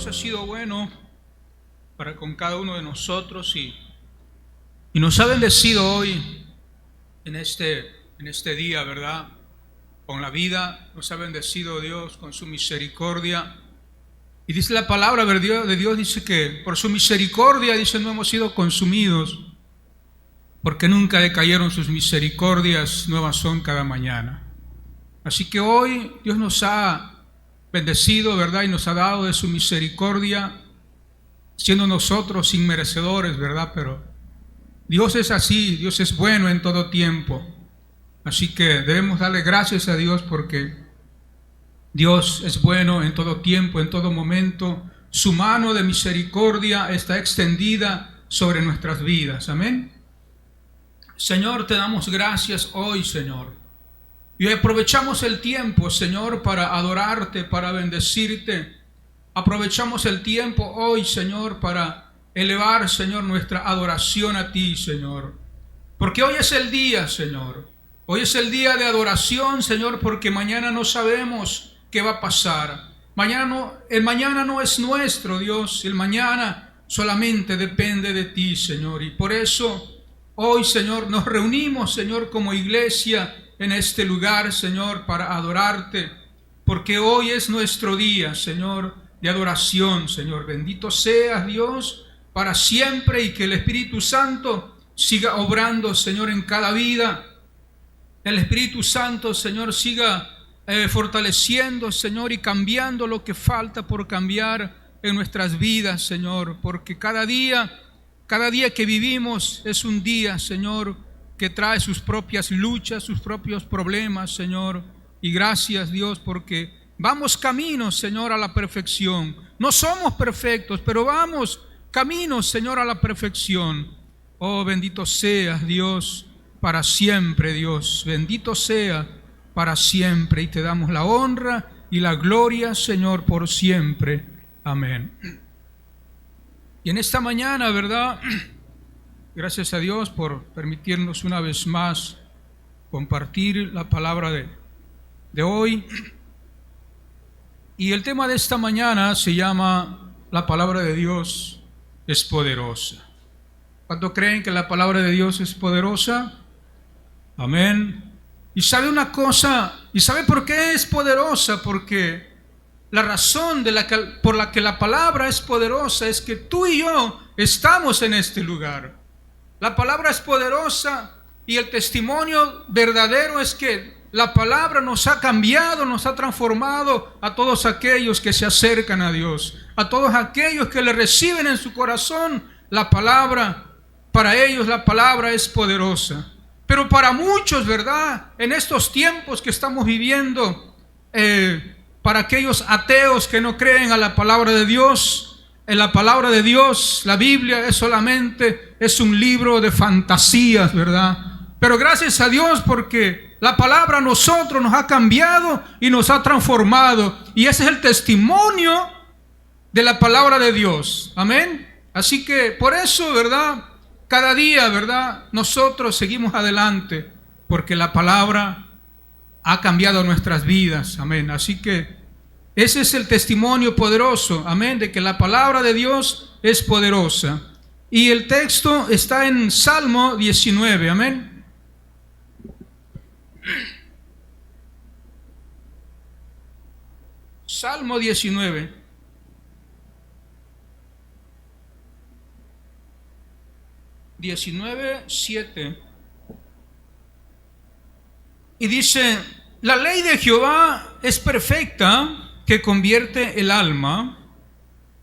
Dios ha sido bueno para con cada uno de nosotros y nos ha bendecido hoy en este día, ¿verdad? Con la vida, nos ha bendecido Dios con su misericordia. Y dice la palabra de Dios, dice que por su misericordia, dice, no hemos sido consumidos, porque nunca decayeron sus misericordias, nuevas son cada mañana. Así que hoy Dios nos ha bendecido, ¿verdad? Y nos ha dado de su misericordia, siendo nosotros inmerecedores, ¿verdad? Pero Dios es así, Dios es bueno en todo tiempo. Así que debemos darle gracias a Dios porque Dios es bueno en todo tiempo, en todo momento. Su mano de misericordia está extendida sobre nuestras vidas. Amén. Señor, te damos gracias hoy, Señor. Y aprovechamos el tiempo, Señor, para adorarte, para bendecirte. Aprovechamos el tiempo hoy, Señor, para elevar, Señor, nuestra adoración a ti, Señor. Porque hoy es el día, Señor. Hoy es el día de adoración, Señor, porque mañana no sabemos qué va a pasar. El mañana no es nuestro, Dios. El mañana solamente depende de ti, Señor. Y por eso hoy, Señor, nos reunimos, Señor, como iglesia en este lugar, Señor, para adorarte, porque hoy es nuestro día, Señor, de adoración, Señor. Bendito seas, Dios, para siempre, y que el Espíritu Santo siga obrando, Señor, en cada vida. El Espíritu Santo, Señor, siga fortaleciendo, Señor, y cambiando lo que falta por cambiar en nuestras vidas, Señor, porque cada día que vivimos es un día, Señor, que trae sus propias luchas, sus propios problemas, Señor. Y gracias, Dios, porque vamos camino, Señor, a la perfección. No somos perfectos, pero vamos camino, Señor, a la perfección. Oh, bendito seas, Dios, para siempre, Dios. Bendito sea para siempre. Y te damos la honra y la gloria, Señor, por siempre. Amén. Y en esta mañana, ¿verdad? Gracias a Dios por permitirnos una vez más compartir la palabra de hoy. Y el tema de esta mañana se llama: la palabra de Dios es poderosa. ¿Cuánto creen que la palabra de Dios es poderosa? Amén. Y sabe una cosa, ¿y sabe por qué es poderosa? Porque la razón por la que la palabra es poderosa es que tú y yo estamos en este lugar. La palabra es poderosa y el testimonio verdadero es que la palabra nos ha cambiado, nos ha transformado a todos aquellos que se acercan a Dios, a todos aquellos que le reciben en su corazón la palabra. Para ellos la palabra es poderosa. Pero para muchos, ¿verdad? En estos tiempos que estamos viviendo, para aquellos ateos que no creen a la palabra de Dios, en la palabra de Dios, la Biblia es un libro de fantasías, ¿verdad? Pero gracias a Dios porque la palabra a nosotros nos ha cambiado y nos ha transformado. Y ese es el testimonio de la palabra de Dios. Amén. Así que por eso, ¿verdad? Cada día, ¿verdad? Nosotros seguimos adelante porque la palabra ha cambiado nuestras vidas. Amén. Así que ese es el testimonio poderoso, amén, de que la palabra de Dios es poderosa. Y el texto está en Salmo 19, amén. Salmo 19. (19, 7). Y dice: la ley de Jehová es perfecta, que convierte el alma.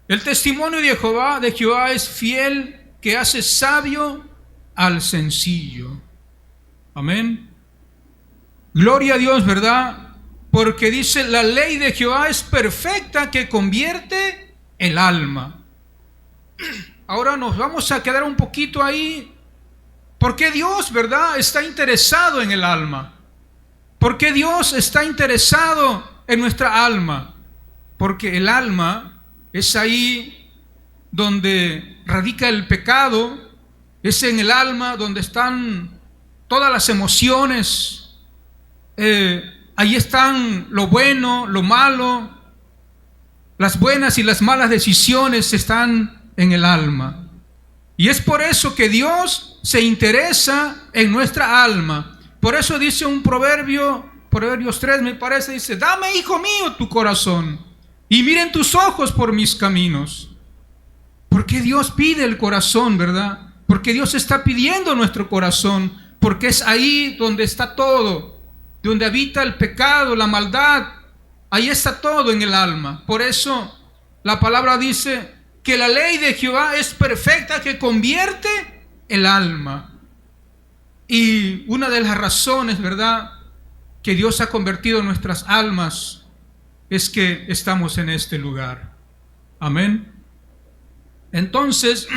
El testimonio de Jehová es fiel, que hace sabio al sencillo. Amén. Gloria a Dios, ¿verdad? Porque dice: la ley de Jehová es perfecta, que convierte el alma. Ahora nos vamos a quedar un poquito ahí. ¿Por qué Dios, verdad, está interesado en el alma? ¿Por qué Dios está interesado en nuestra alma? Porque el alma es ahí donde radica el pecado, es en el alma donde están todas las emociones, ahí están lo bueno, lo malo, Las buenas y las malas decisiones están en el alma. Y es por eso que Dios se interesa en nuestra alma. Por eso dice un proverbio, Proverbios 3 me parece, dice: dame, hijo mío, tu corazón, y miren tus ojos por mis caminos. Porque Dios pide el corazón, ¿verdad? Porque Dios está pidiendo nuestro corazón, porque es ahí donde está todo, donde habita el pecado, la maldad. Ahí está todo en el alma. Por eso la palabra dice que la ley de Jehová es perfecta, que convierte el alma. Y una de las razones, ¿verdad?, que Dios ha convertido nuestras almas es que estamos en este lugar. Amén. Entonces,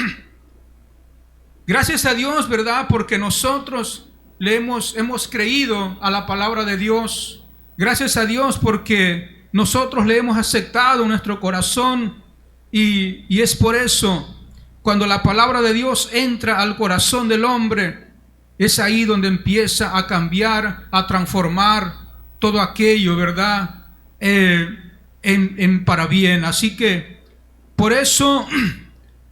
gracias a Dios, ¿verdad?, porque nosotros le hemos creído a la palabra de Dios. Gracias a Dios porque nosotros le hemos aceptado en nuestro corazón, y es por eso, cuando la palabra de Dios entra al corazón del hombre, es ahí donde empieza a cambiar, a transformar todo aquello, ¿verdad?, en para bien. Así que, por eso,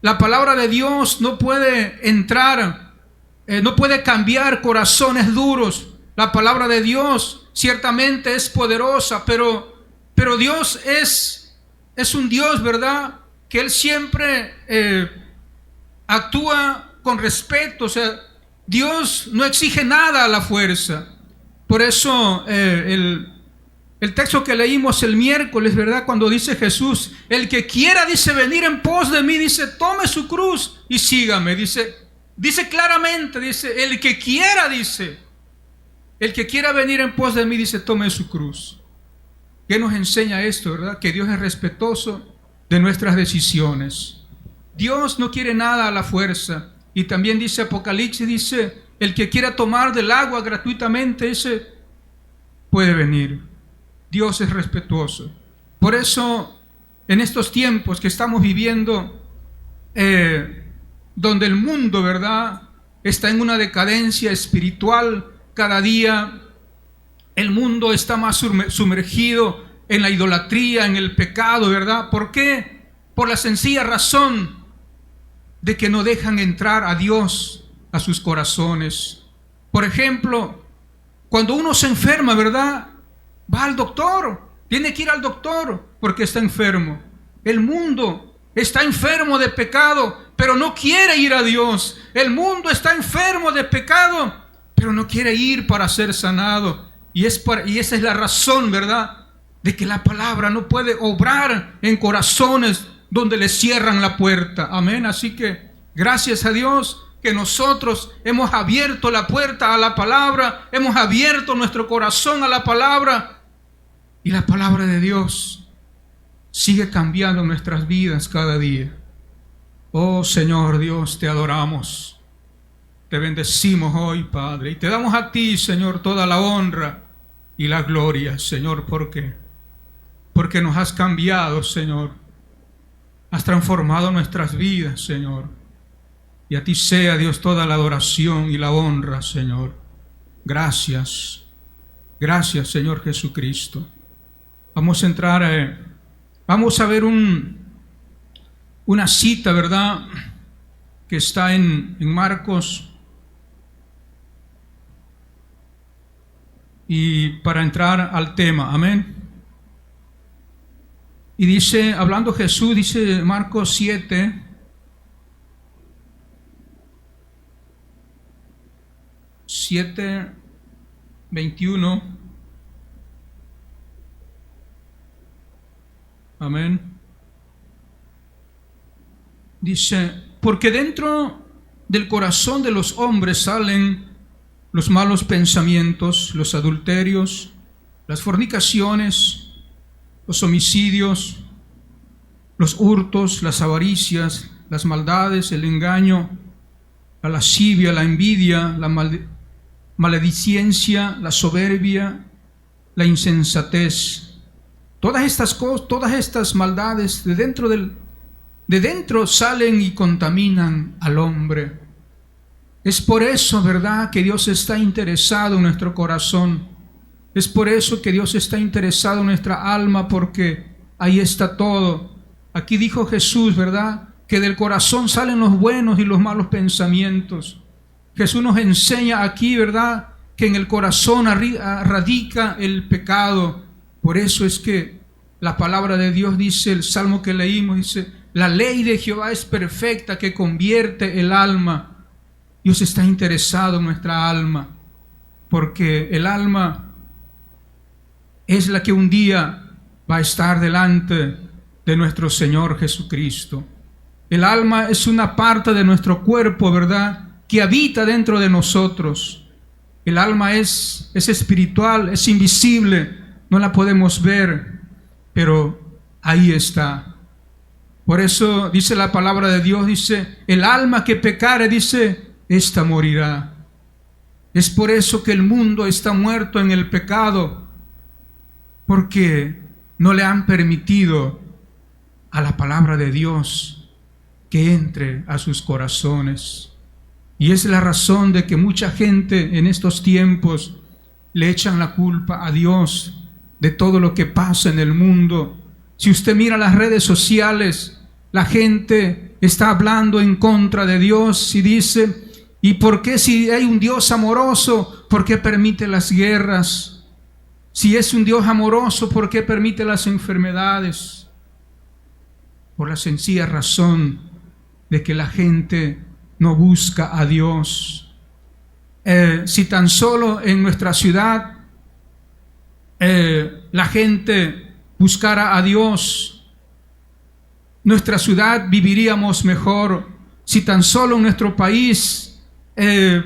la palabra de Dios no puede entrar, no puede cambiar corazones duros. La palabra de Dios ciertamente es poderosa, pero Dios es un Dios, ¿verdad?, que Él siempre actúa con respeto. O sea, Dios no exige nada a la fuerza. Por eso el texto que leímos el miércoles, ¿verdad?, cuando dice Jesús: el que quiera, dice, venir en pos de mí, dice, tome su cruz y sígame. Dice claramente, dice, el que quiera, dice, el que quiera venir en pos de mí, dice, tome su cruz. ¿Qué nos enseña esto, verdad? Que Dios es respetuoso de nuestras decisiones. Dios no quiere nada a la fuerza. Y también dice Apocalipsis, dice, el que quiera tomar del agua gratuitamente, ese puede venir. Dios es respetuoso. Por eso, en estos tiempos que estamos viviendo, donde el mundo, ¿verdad?, está en una decadencia espiritual, cada día el mundo está más sumergido en la idolatría, en el pecado, ¿verdad? ¿Por qué? Por la sencilla razón de que no dejan entrar a Dios a sus corazones. Por ejemplo, cuando uno se enferma, ¿verdad?, va al doctor, tiene que ir al doctor porque está enfermo. El mundo está enfermo de pecado, pero no quiere ir a Dios. El mundo está enfermo de pecado, pero no quiere ir para ser sanado. Y esa es la razón, ¿verdad?, de que la palabra no puede obrar en corazones donde le cierran la puerta. Amén. Así que gracias a Dios que nosotros hemos abierto la puerta a la palabra, hemos abierto nuestro corazón a la palabra, y la palabra de Dios sigue cambiando nuestras vidas cada día. Oh Señor Dios, te adoramos, te bendecimos hoy, Padre, y te damos a ti, Señor, toda la honra y la gloria, Señor. ¿Por qué? Porque nos has cambiado, Señor. Has transformado nuestras vidas, Señor. Y a ti sea, Dios, toda la adoración y la honra, Señor. Gracias. Gracias, Señor Jesucristo. Vamos a entrar, vamos a ver una cita, ¿verdad?, que está en Marcos. Y para entrar al tema, amén. Y dice, hablando Jesús, dice Marcos 7, (7, 21). Amén. Dice, porque dentro del corazón de los hombres salen los malos pensamientos, los adulterios, las fornicaciones, los homicidios, los hurtos, las avaricias, las maldades, el engaño, la lascivia, la envidia, la maledicencia, la soberbia, la insensatez. Todas estas cosas, todas estas maldades de dentro salen y contaminan al hombre. Es por eso, ¿verdad?, que Dios está interesado en nuestro corazón. Es por eso que Dios está interesado en nuestra alma, porque ahí está todo. Aquí dijo Jesús, ¿verdad?, que del corazón salen los buenos y los malos pensamientos. Jesús nos enseña aquí, ¿verdad?, que en el corazón radica el pecado. Por eso es que la palabra de Dios dice, el salmo que leímos, dice, la ley de Jehová es perfecta, que convierte el alma. Dios está interesado en nuestra alma, porque el alma es la que un día va a estar delante de nuestro Señor Jesucristo. El alma es una parte de nuestro cuerpo, ¿verdad?, que habita dentro de nosotros. El alma es espiritual, es invisible, no la podemos ver, pero ahí está. Por eso dice la palabra de Dios, dice, el alma que pecare, dice, esta morirá. Es por eso que el mundo está muerto en el pecado, porque no le han permitido a la palabra de Dios que entre a sus corazones. Y es la razón de que mucha gente en estos tiempos le echan la culpa a Dios de todo lo que pasa en el mundo. Si usted mira las redes sociales, la gente está hablando en contra de Dios y dice, ¿y por qué si hay un Dios amoroso, por qué permite las guerras? Si es un Dios amoroso, ¿por qué permite las enfermedades? Por la sencilla razón de que la gente no busca a Dios. Si tan solo en nuestra ciudad la gente buscara a Dios, nuestra ciudad viviríamos mejor. Si tan solo en nuestro país la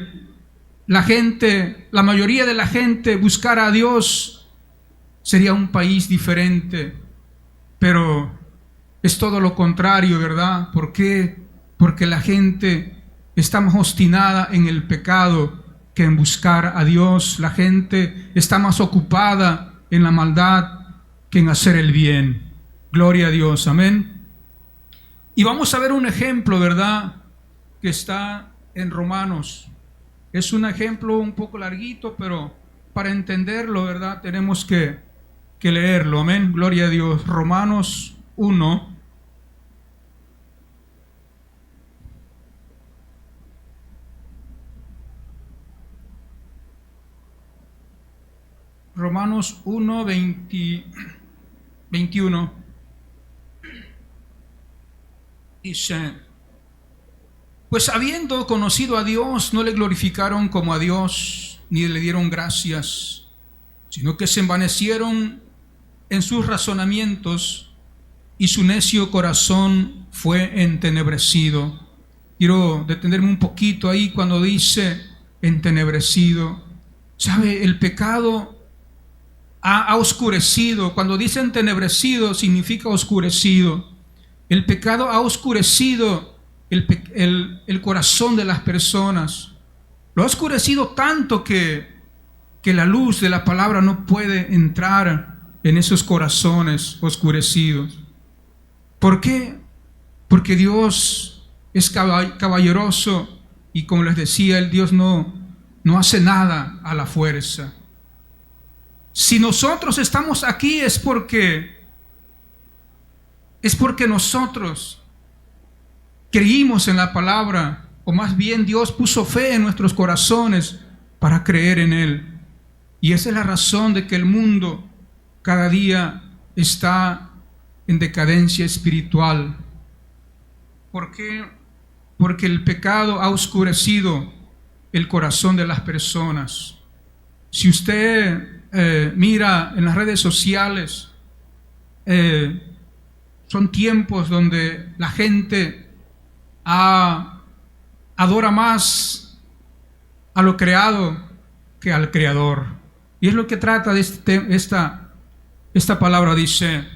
mayoría de la gente buscara a Dios, sería un país diferente. Pero es todo lo contrario, ¿verdad? ¿Por qué? Porque la gente está más obstinada en el pecado que en buscar a Dios. La gente está más ocupada en la maldad que en hacer el bien. Gloria a Dios, amén. Y vamos a ver un ejemplo, ¿verdad?, que está en Romanos. Es un ejemplo un poco larguito, pero para entenderlo, ¿verdad?, tenemos que leerlo, amén. Gloria a Dios. Romanos 1. Romanos 1, 21. Dice, pues habiendo conocido a Dios, no le glorificaron como a Dios, ni le dieron gracias, sino que se envanecieron en sus razonamientos, y su necio corazón fue entenebrecido. Quiero detenerme un poquito ahí cuando dice entenebrecido. ¿Sabe? El pecado ha oscurecido. Cuando dice entenebrecido, significa oscurecido. El pecado ha oscurecido el corazón de las personas. Lo ha oscurecido tanto que la luz de la palabra no puede entrar en esos corazones oscurecidos. ¿Por qué? Porque Dios es caballeroso y, como les decía, el Dios no hace nada a la fuerza. Si nosotros estamos aquí es porque nosotros creímos en la palabra, o más bien Dios puso fe en nuestros corazones para creer en Él. Y esa es la razón de que el mundo cada día está en decadencia espiritual. ¿Por qué? Porque el pecado ha oscurecido el corazón de las personas. Si usted mira en las redes sociales, son tiempos donde la gente adora más a lo creado que al Creador. Y es lo que trata de esta palabra. Dice,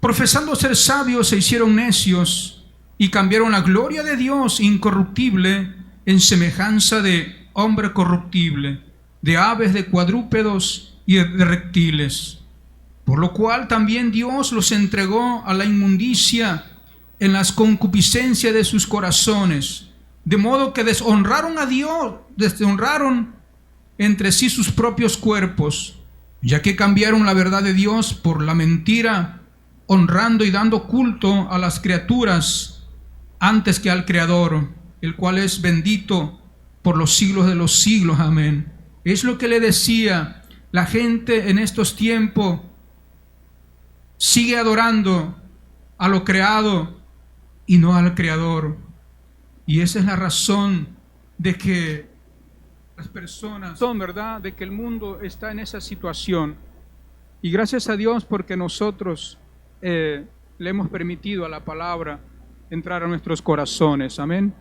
profesando ser sabios se hicieron necios y cambiaron la gloria de Dios incorruptible en semejanza de hombre corruptible, de aves, de cuadrúpedos y de reptiles. Por lo cual también Dios los entregó a la inmundicia en las concupiscencias de sus corazones, de modo que deshonraron a Dios, deshonraron entre sí sus propios cuerpos, ya que cambiaron la verdad de Dios por la mentira, honrando y dando culto a las criaturas antes que al Creador, el cual es bendito por los siglos de los siglos. Amén. Es lo que le decía, la gente en estos tiempos sigue adorando a lo creado y no al Creador. Y esa es la razón de que las personas son, ¿verdad?, de que el mundo está en esa situación. Y gracias a Dios porque nosotros le hemos permitido a la palabra entrar a nuestros corazones. Amén.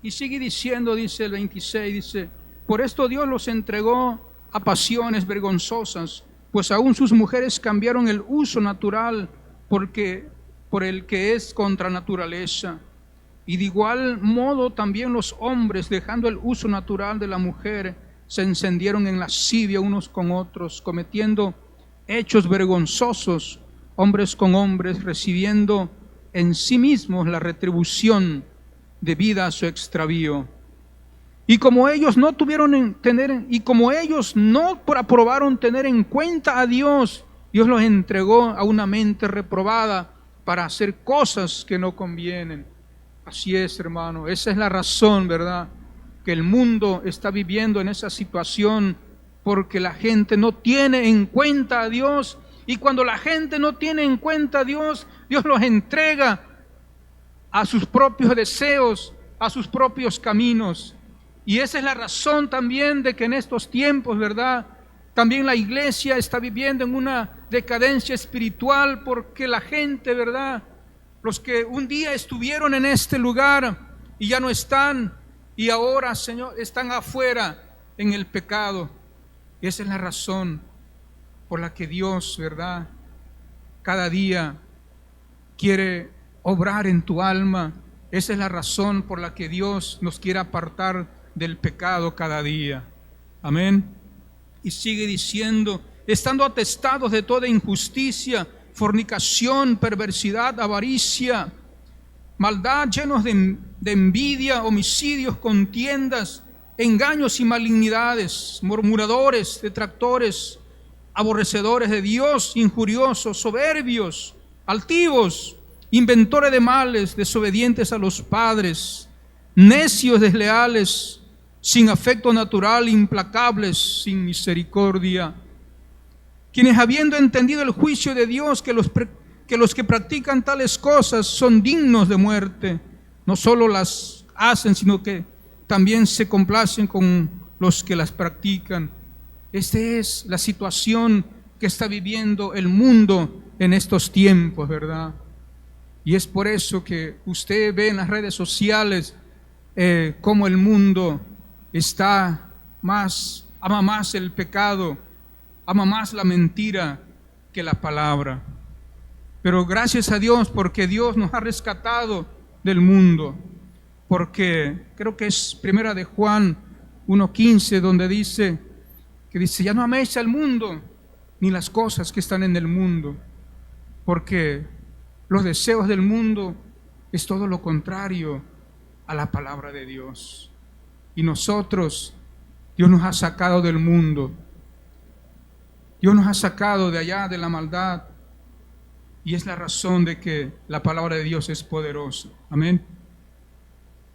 Y sigue diciendo, dice el 26, dice: por esto Dios los entregó a pasiones vergonzosas, pues aún sus mujeres cambiaron el uso natural por el que es contra naturaleza. Y de igual modo también los hombres, dejando el uso natural de la mujer, se encendieron en lascivia unos con otros, cometiendo hechos vergonzosos, hombres con hombres, recibiendo en sí mismos la retribución debida a su extravío. Y como ellos no aprobaron tener en cuenta a Dios, Dios los entregó a una mente reprobada para hacer cosas que no convienen. Así es, hermano, esa es la razón, ¿verdad?, que el mundo está viviendo en esa situación, porque la gente no tiene en cuenta a Dios. Y cuando la gente no tiene en cuenta a Dios, Dios los entrega a sus propios deseos, a sus propios caminos. Y esa es la razón también de que en estos tiempos, ¿verdad?, también la iglesia está viviendo en una decadencia espiritual, porque la gente, ¿verdad?, los que un día estuvieron en este lugar y ya no están, y ahora, Señor, están afuera en el pecado. Y esa es la razón por la que Dios, ¿verdad?, cada día quiere obrar en tu alma. Esa es la razón por la que Dios nos quiere apartar del pecado cada día. Amén. Y sigue diciendo: estando atestados de toda injusticia, fornicación, perversidad, avaricia, maldad, llenos de envidia, homicidios, contiendas, engaños y malignidades, murmuradores, detractores, aborrecedores de Dios, injuriosos, soberbios, altivos, inventores de males, desobedientes a los padres, necios, desleales, sin afecto natural, implacables, sin misericordia, quienes, habiendo entendido el juicio de Dios, que los que practican tales cosas son dignos de muerte, no solo las hacen, sino que también se complacen con los que las practican. Esta es la situación que está viviendo el mundo en estos tiempos, ¿verdad? Y es por eso que usted ve en las redes sociales cómo el mundo ama más el pecado, ama más la mentira que la palabra. Pero gracias a Dios, porque Dios nos ha rescatado del mundo. Porque creo que es primera de Juan 1:15, donde dice, ya no améis al mundo ni las cosas que están en el mundo, porque los deseos del mundo es todo lo contrario a la palabra de Dios. Y nosotros, Dios nos ha sacado del mundo, Dios nos ha sacado de allá, de la maldad, y es la razón de que la palabra de Dios es poderosa. Amén.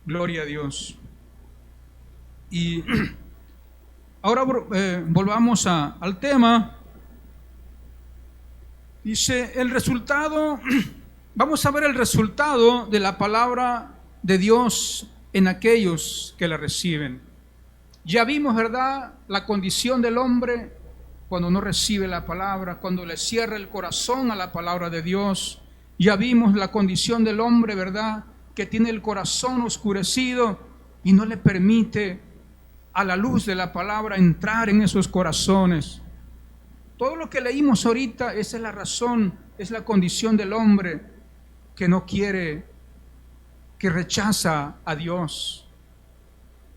Gloria a Dios. Y ahora volvamos al tema. Dice el resultado, vamos a ver el resultado de la palabra de Dios en aquellos que la reciben. Ya vimos, ¿verdad?, la condición del hombre cuando no recibe la palabra, cuando le cierra el corazón a la palabra de Dios. Ya vimos la condición del hombre, ¿verdad?, que tiene el corazón oscurecido y no le permite a la luz de la palabra entrar en esos corazones. Todo lo que leímos ahorita, esa es la razón, es la condición del hombre que no quiere, que rechaza a Dios.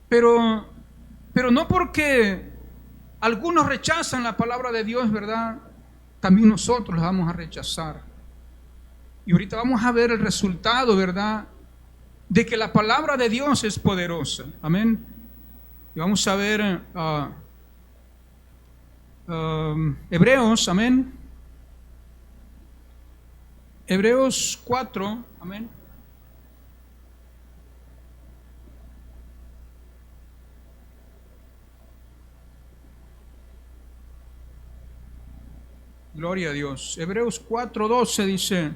Pero no porque algunos rechazan la palabra de Dios, ¿verdad?, también nosotros la vamos a rechazar. Y ahorita vamos a ver el resultado, ¿verdad?, de que la palabra de Dios es poderosa. Amén. Y vamos a ver Hebreos, amén. Hebreos 4, amén. Gloria a Dios. Hebreos 4:12 dice: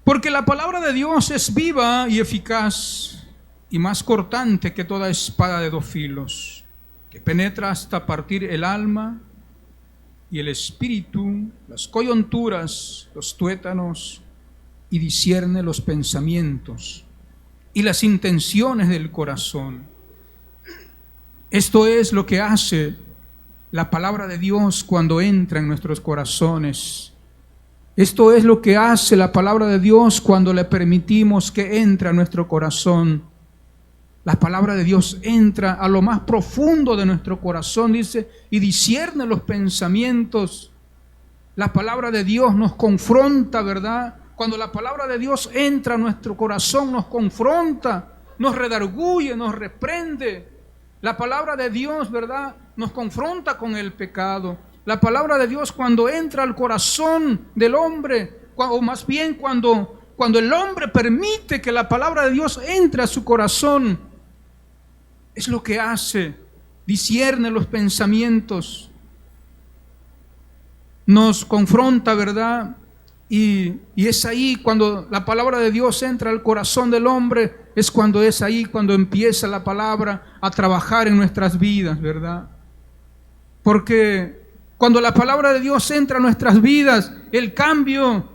porque la palabra de Dios es viva y eficaz y más cortante que toda espada de dos filos, que penetra hasta partir el alma y el espíritu, las coyunturas, los tuétanos, y discierne los pensamientos y las intenciones del corazón. Esto es lo que hace la palabra de Dios cuando entra en nuestros corazones. Esto es lo que hace la palabra de Dios cuando le permitimos que entre a nuestro corazón. La palabra de Dios entra a lo más profundo de nuestro corazón, dice, y discierne los pensamientos. La palabra de Dios nos confronta, ¿verdad? Cuando la palabra de Dios entra a nuestro corazón, nos confronta, nos redarguye, nos reprende. La palabra de Dios, ¿verdad?, nos confronta con el pecado. La palabra de Dios cuando entra al corazón del hombre, o más bien cuando el hombre permite que la palabra de Dios entre a su corazón, es lo que hace, discierne los pensamientos, nos confronta, ¿verdad? Y es ahí cuando la palabra de Dios entra al corazón del hombre, es ahí cuando empieza la palabra a trabajar en nuestras vidas, ¿verdad? Porque cuando la palabra de Dios entra a nuestras vidas, el cambio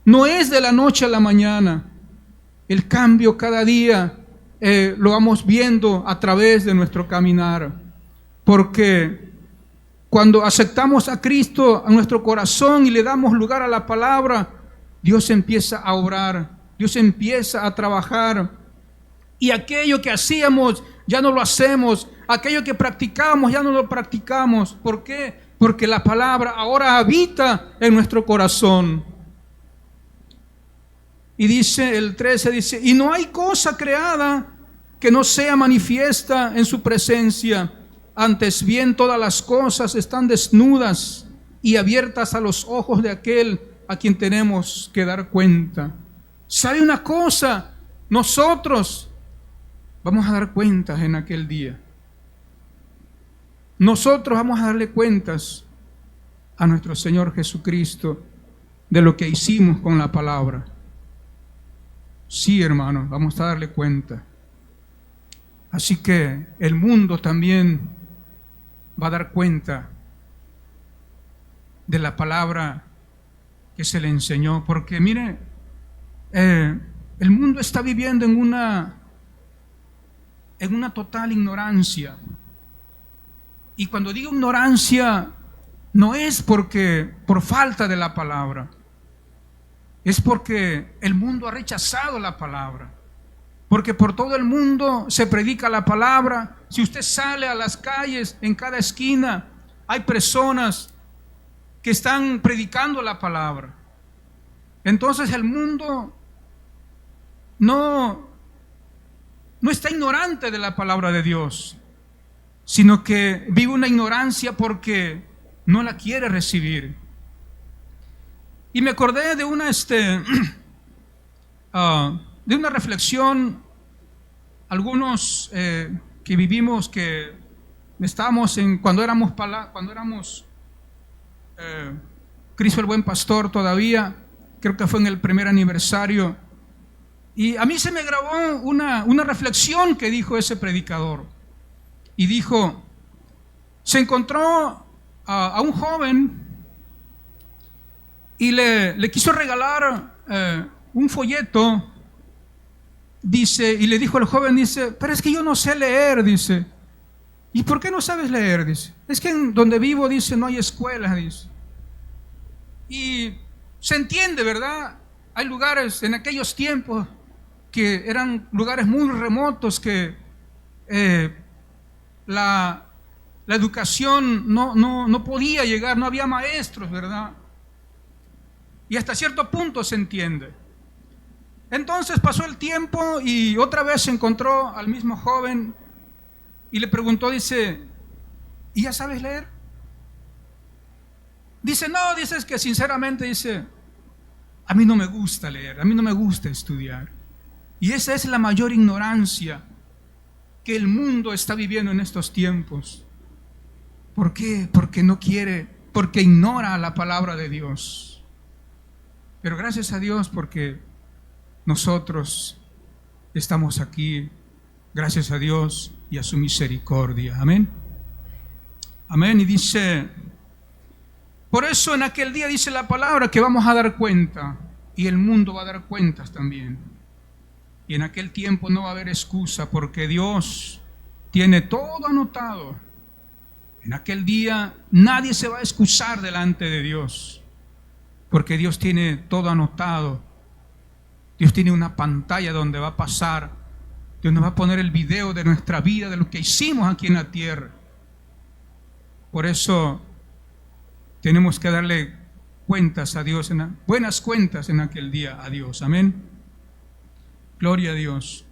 no es de la noche a la mañana. El cambio cada día lo vamos viendo a través de nuestro caminar. Porque cuando aceptamos a Cristo a nuestro corazón y le damos lugar a la palabra, Dios empieza a obrar, Dios empieza a trabajar. Y aquello que hacíamos ya no lo hacemos, aquello que practicábamos ya no lo practicamos. ¿Por qué? Porque la palabra ahora habita en nuestro corazón. Y dice el 13, dice, y no hay cosa creada que no sea manifiesta en su presencia. Antes bien todas las cosas están desnudas y abiertas a los ojos de aquel a quien tenemos que dar cuenta. ¿Sabe una cosa? Nosotros vamos a dar cuentas en aquel día. Nosotros vamos a darle cuentas a nuestro Señor Jesucristo de lo que hicimos con la palabra. Sí, hermanos, vamos a darle cuenta. Así que el mundo también va a dar cuenta de la palabra que se le enseñó. Porque mire, el mundo está viviendo en una total ignorancia. Y cuando digo ignorancia, no es por falta de la palabra, es porque el mundo ha rechazado la palabra. Porque por todo el mundo se predica la palabra. Si usted sale a las calles, en cada esquina hay personas que están predicando la palabra. Entonces el mundo no está ignorante de la palabra de Dios, sino que vive una ignorancia porque no la quiere recibir. Y me acordé de una reflexión. Algunos que vivimos, que estábamos cuando éramos Cristo el Buen Pastor todavía, creo que fue en el primer aniversario, y a mí se me grabó una reflexión que dijo ese predicador. Y dijo, se encontró a un joven y le quiso regalar un folleto. Dice, y le dijo al joven, dice, pero es que yo no sé leer, dice. ¿Y por qué no sabes leer? Dice, es que en donde vivo, dice, no hay escuelas, dice. Y se entiende, ¿verdad? Hay lugares en aquellos tiempos que eran lugares muy remotos, que la educación no podía llegar, no había maestros, ¿verdad? Y hasta cierto punto se entiende. Entonces pasó el tiempo y otra vez se encontró al mismo joven y le preguntó, dice, ¿y ya sabes leer? Dice, no, dice, es que sinceramente, dice, a mí no me gusta leer, a mí no me gusta estudiar. Y esa es la mayor ignorancia que el mundo está viviendo en estos tiempos. ¿Por qué? Porque no quiere, porque ignora la palabra de Dios. Pero gracias a Dios porque nosotros estamos aquí, gracias a Dios y a su misericordia. Amén. Amén. Y dice, por eso en aquel día dice la palabra que vamos a dar cuenta, y el mundo va a dar cuentas también. Y en aquel tiempo no va a haber excusa, porque Dios tiene todo anotado. En aquel día nadie se va a excusar delante de Dios, porque Dios tiene todo anotado. Dios tiene una pantalla donde va a pasar, donde va a poner el video de nuestra vida, de lo que hicimos aquí en la tierra. Por eso tenemos que darle cuentas a Dios, buenas cuentas en aquel día a Dios. Amén. Gloria a Dios.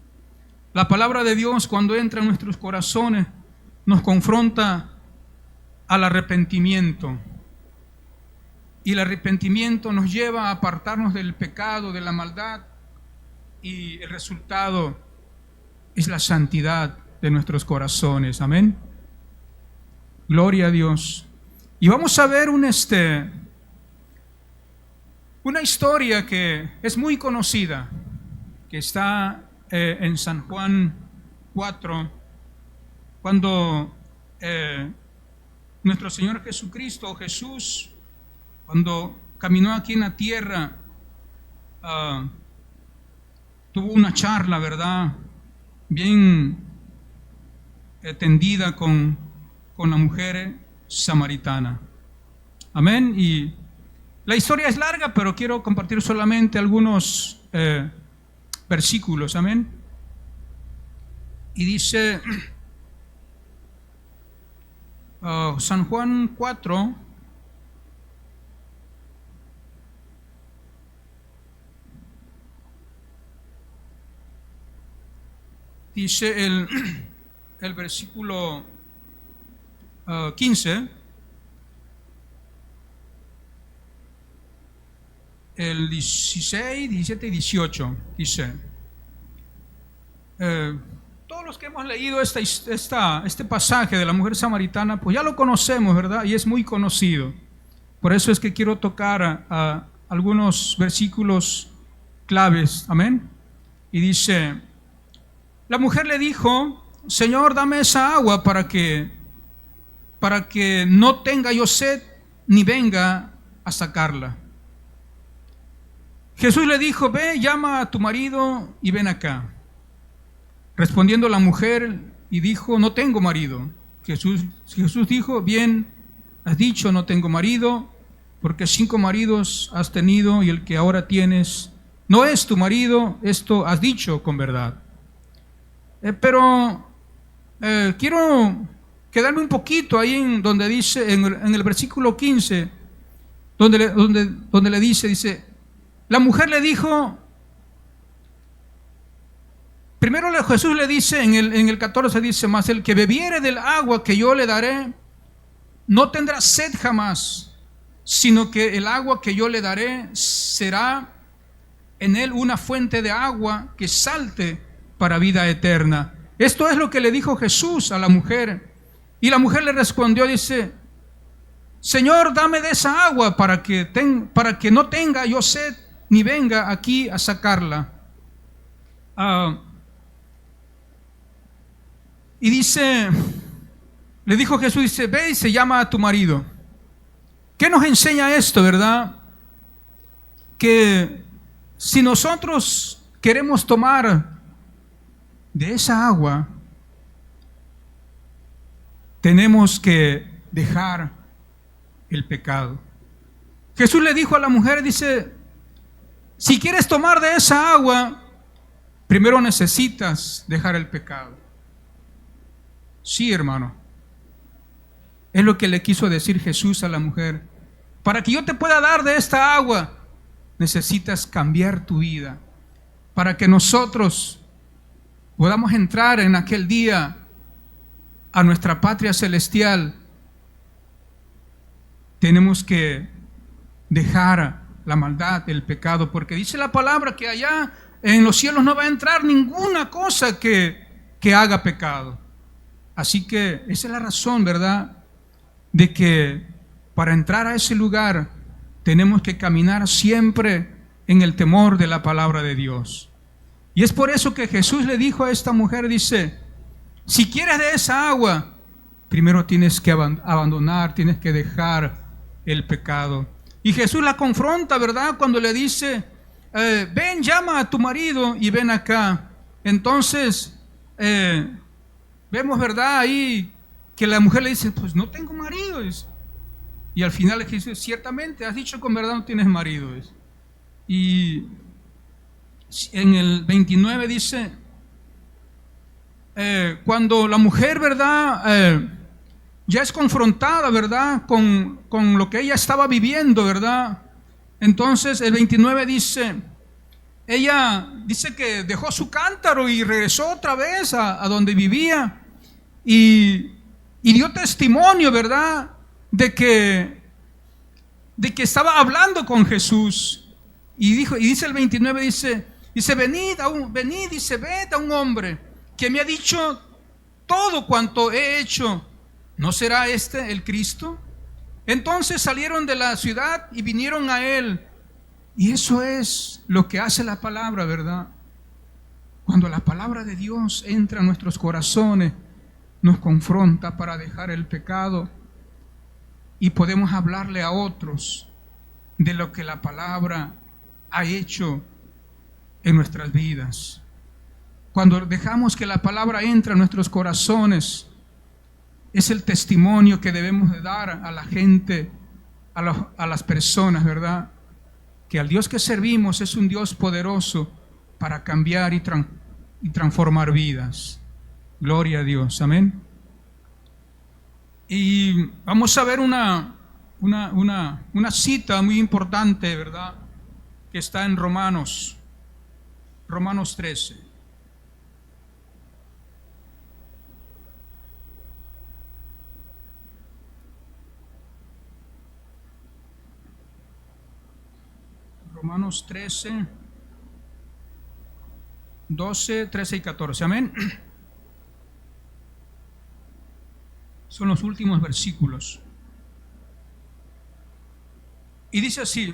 La palabra de Dios, cuando entra en nuestros corazones, nos confronta al arrepentimiento. Y el arrepentimiento nos lleva a apartarnos del pecado, de la maldad, y el resultado es la santidad de nuestros corazones. Amén. Gloria a Dios. Y vamos a ver una historia que es muy conocida, que está en San Juan 4, cuando nuestro Señor Jesucristo, Jesús, cuando caminó aquí en la tierra, tuvo una charla, ¿verdad?, bien tendida con la mujer samaritana. Amén. Y la historia es larga, pero quiero compartir solamente algunos versículos. Amén. Y dice San Juan 4, dice el versículo 15, el 16, 17 y 18, dice, todos los que hemos leído este pasaje de la mujer samaritana, pues ya lo conocemos, ¿verdad? Y es muy conocido. Por eso es que quiero tocar a algunos versículos claves. Amén. Y dice, la mujer le dijo, Señor, dame esa agua para que no tenga yo sed ni venga a sacarla. Jesús le dijo, ve, llama a tu marido y ven acá. Respondiendo la mujer y dijo, no tengo marido. Jesús dijo, bien has dicho, no tengo marido, porque 5 maridos has tenido y el que ahora tienes no es tu marido. Esto has dicho con verdad. Pero quiero quedarme un poquito ahí en donde dice, en el versículo 15, donde le dice, la mujer le dijo, primero Jesús le dice en el 14, dice, mas el que bebiere del agua que yo le daré, no tendrá sed jamás, sino que el agua que yo le daré será en él una fuente de agua que salte para vida eterna. Esto es lo que le dijo Jesús a la mujer. Y la mujer le respondió, dice, Señor, dame de esa agua para que no tenga yo sed ni venga aquí a sacarla. Y dice, le dijo Jesús, dice, ve y se llama a tu marido. ¿Qué nos enseña esto, verdad? Que si nosotros queremos tomar de esa agua, tenemos que dejar el pecado. Jesús le dijo a la mujer, dice, si quieres tomar de esa agua, primero necesitas dejar el pecado. Sí, hermano. Es lo que le quiso decir Jesús a la mujer. Para que yo te pueda dar de esta agua, necesitas cambiar tu vida. Para que nosotros podamos entrar en aquel día a nuestra patria celestial, tenemos que dejar la maldad, el pecado, porque dice la palabra que allá en los cielos no va a entrar ninguna cosa que haga pecado. Así que esa es la razón, ¿verdad?, de que para entrar a ese lugar tenemos que caminar siempre en el temor de la palabra de Dios. Y es por eso que Jesús le dijo a esta mujer, dice, si quieres de esa agua, primero tienes que abandonar, tienes que dejar el pecado. Y Jesús la confronta, ¿verdad?, cuando le dice, ven, llama a tu marido y ven acá. Entonces, vemos, ¿verdad?, ahí que la mujer le dice, pues no tengo marido. Y al final le dice, ciertamente, has dicho con verdad no tienes marido. Y en el 29 dice, cuando la mujer, ¿verdad?, ya es confrontada, ¿verdad?, con lo que ella estaba viviendo, ¿verdad? Entonces el 29 dice, ella dice que dejó su cántaro y regresó otra vez a donde vivía y dio testimonio, ¿verdad?, de que estaba hablando con Jesús. Y dice el 29, dice, venid, dice, ved a un hombre que me ha dicho todo cuanto he hecho. ¿No será este el Cristo? Entonces salieron de la ciudad y vinieron a él. Y eso es lo que hace la palabra, ¿verdad? Cuando la palabra de Dios entra a nuestros corazones, nos confronta para dejar el pecado y podemos hablarle a otros de lo que la palabra ha hecho en nuestras vidas. Cuando dejamos que la palabra entre a nuestros corazones, es el testimonio que debemos de dar a la gente, a las personas, ¿verdad?, que al Dios que servimos es un Dios poderoso para cambiar y transformar vidas. Gloria a Dios, amén. Y vamos a ver una cita muy importante, ¿verdad?, que está en Romanos 13. Romanos 13, 12, 13 y 14, amén. Son los últimos versículos. Y dice así,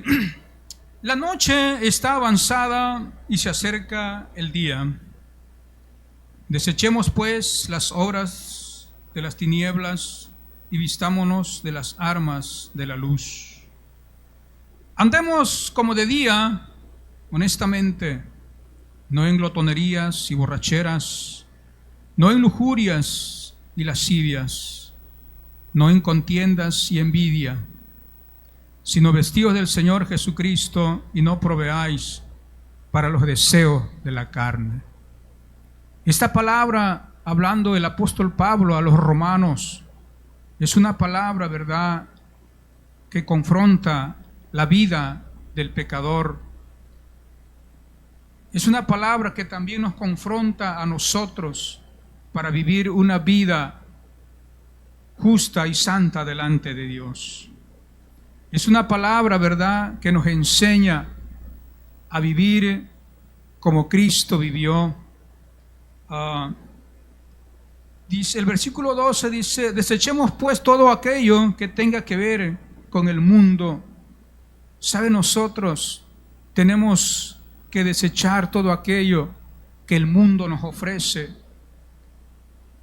la noche está avanzada y se acerca el día. Desechemos pues las obras de las tinieblas y vistámonos de las armas de la luz. Andemos como de día, honestamente, no en glotonerías y borracheras, no en lujurias y lascivias, no en contiendas y envidia, sino vestidos del Señor Jesucristo y no proveáis para los deseos de la carne. Esta palabra, hablando el apóstol Pablo a los romanos, es una palabra, ¿verdad?, que confronta la vida del pecador. Es una palabra que también nos confronta a nosotros para vivir una vida justa y santa delante de Dios. Es una palabra, ¿verdad?, que nos enseña a vivir como Cristo vivió. Dice el versículo 12, dice, desechemos pues todo aquello que tenga que ver con el mundo. ¿Sabe? Nosotros tenemos que desechar todo aquello que el mundo nos ofrece.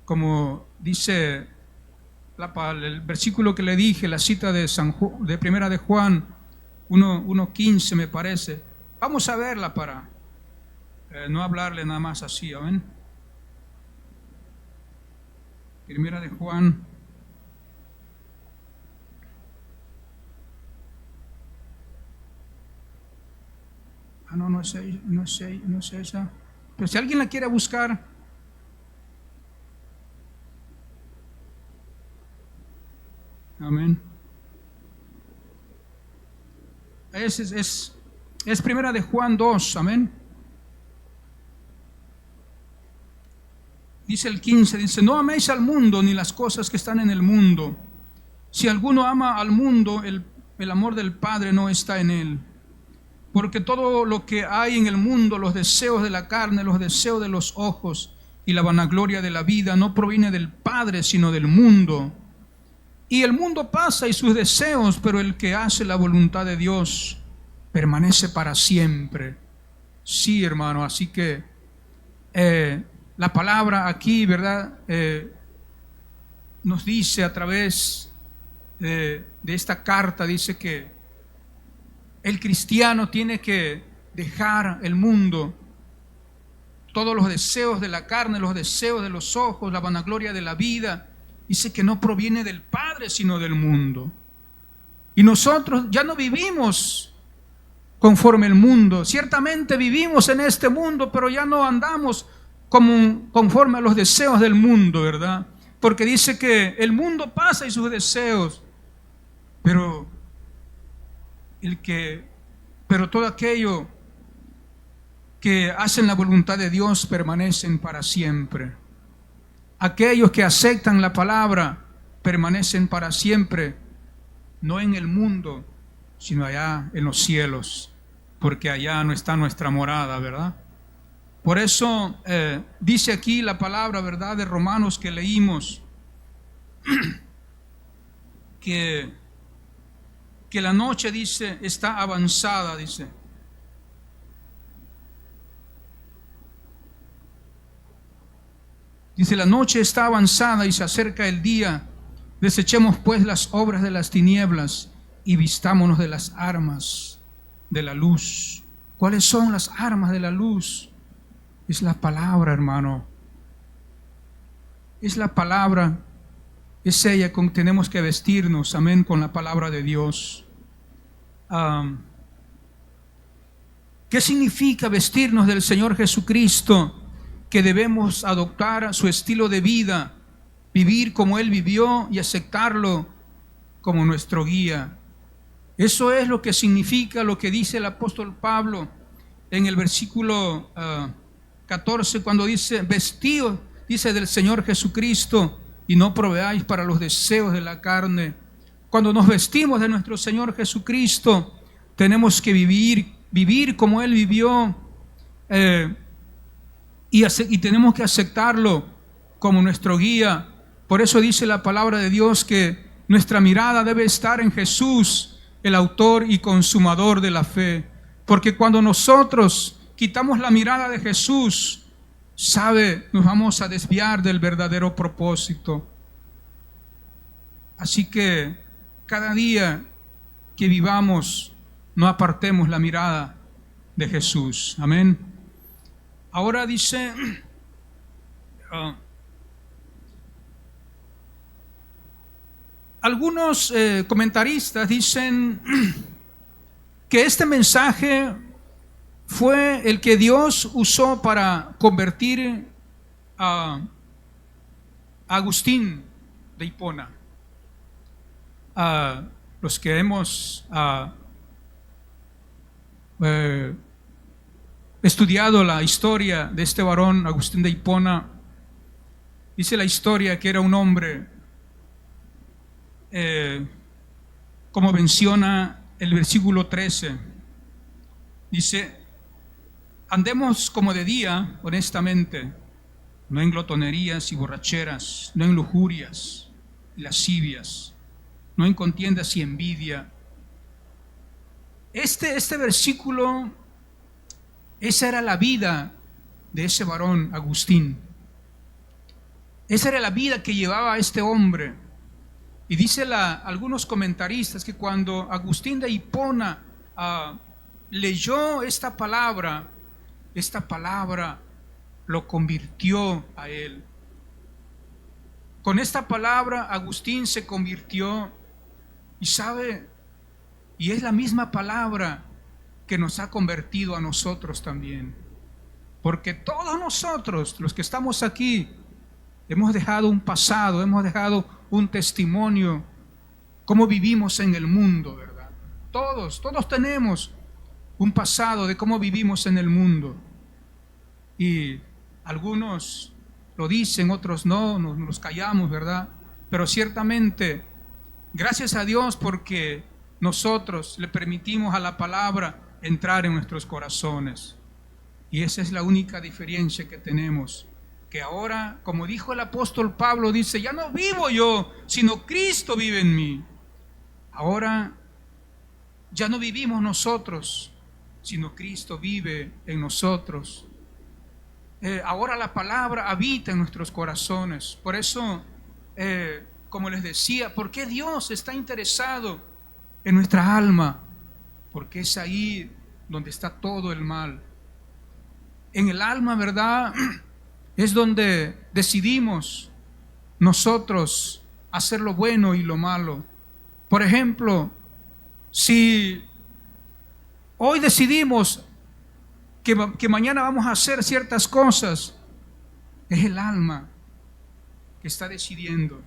Como dice el versículo que le dije, la cita de Primera de Juan 1:15 me parece. Vamos a verla para no hablarle nada más así, ¿amén? Primera de Juan. No es esa. Pero si alguien la quiere buscar, amén. Es Primera de Juan 2, amén. Dice el 15, dice, no améis al mundo ni las cosas que están en el mundo. Si alguno ama al mundo, el amor del Padre no está en él. porque todo lo que hay en el mundo, los deseos de la carne, los deseos de los ojos y la vanagloria de la vida, no proviene del Padre, sino del mundo. Y el mundo pasa y sus deseos, pero el que hace la voluntad de Dios permanece para siempre. Sí, hermano, así que la palabra aquí, ¿verdad? Nos dice a través de esta carta, dice que el cristiano tiene que dejar el mundo, todos los deseos de la carne, los deseos de los ojos, la vanagloria de la vida. Dice que no proviene del Padre, sino del mundo. Y nosotros ya no vivimos conforme el mundo. Ciertamente vivimos en este mundo, pero ya no andamos conforme a los deseos del mundo, ¿verdad? Porque dice que el mundo pasa y sus deseos, pero todo aquello que hacen la voluntad de Dios permanecen para siempre. Aquellos que aceptan la palabra permanecen para siempre, no en el mundo, sino allá en los cielos, porque allá no está nuestra morada, ¿verdad? Por eso dice aquí la palabra, ¿verdad?, de Romanos que leímos, que la noche, dice, está avanzada, dice. Dice, la noche está avanzada y se acerca el día. Desechemos pues las obras de las tinieblas y vistámonos de las armas de la luz. ¿Cuáles son las armas de la luz? Es la palabra, hermano. Es la palabra. Es ella con que tenemos que vestirnos, amén, con la palabra de Dios. ¿Qué significa vestirnos del Señor Jesucristo? Que debemos adoptar su estilo de vida, vivir como Él vivió y aceptarlo como nuestro guía. Eso es lo que significa lo que dice el apóstol Pablo en el versículo 14, cuando dice, vestidos, dice, del Señor Jesucristo y no proveáis para los deseos de la carne. Cuando nos vestimos de nuestro Señor Jesucristo, tenemos que vivir como Él vivió, y tenemos que aceptarlo como nuestro guía. Por eso dice la palabra de Dios que nuestra mirada debe estar en Jesús, el autor y consumador de la fe. Porque cuando nosotros quitamos la mirada de Jesús, nos vamos a desviar del verdadero propósito. Así que cada día que vivamos, no apartemos la mirada de Jesús. Amén. Ahora dice, algunos comentaristas dicen que este mensaje fue el que Dios usó para convertir a Agustín de Hipona. Los que hemos estudiado la historia de este varón, Agustín de Hipona, dice la historia que era un hombre, como menciona el versículo 13, dice, andemos como de día, honestamente, no en glotonerías y borracheras, no en lujurias y lascivias, no en contiendas y envidia. Este versículo, esa era la vida de ese varón Agustín. Esa era la vida que llevaba este hombre. Y dice algunos comentaristas que cuando Agustín de Hipona leyó esta palabra lo convirtió a él. Con esta palabra Agustín se convirtió, y es la misma palabra que nos ha convertido a nosotros también. Porque todos nosotros, los que estamos aquí, hemos dejado un pasado, hemos dejado un testimonio, cómo vivimos en el mundo, ¿verdad? Todos tenemos un pasado de cómo vivimos en el mundo. Y algunos lo dicen, otros no, nos callamos, ¿verdad? Pero ciertamente, gracias a Dios porque nosotros le permitimos a la palabra entrar en nuestros corazones. Y esa es la única diferencia que tenemos. Que ahora, como dijo el apóstol Pablo, dice, ya no vivo yo, sino Cristo vive en mí. Ahora ya no vivimos nosotros, sino Cristo vive en nosotros. Ahora la palabra habita en nuestros corazones. Por eso, como les decía, ¿por qué Dios está interesado en nuestra alma? Porque es ahí donde está todo el mal. En el alma, ¿verdad? Es donde decidimos nosotros hacer lo bueno y lo malo. Por ejemplo, si hoy decidimos que mañana vamos a hacer ciertas cosas, es el alma que está decidiendo.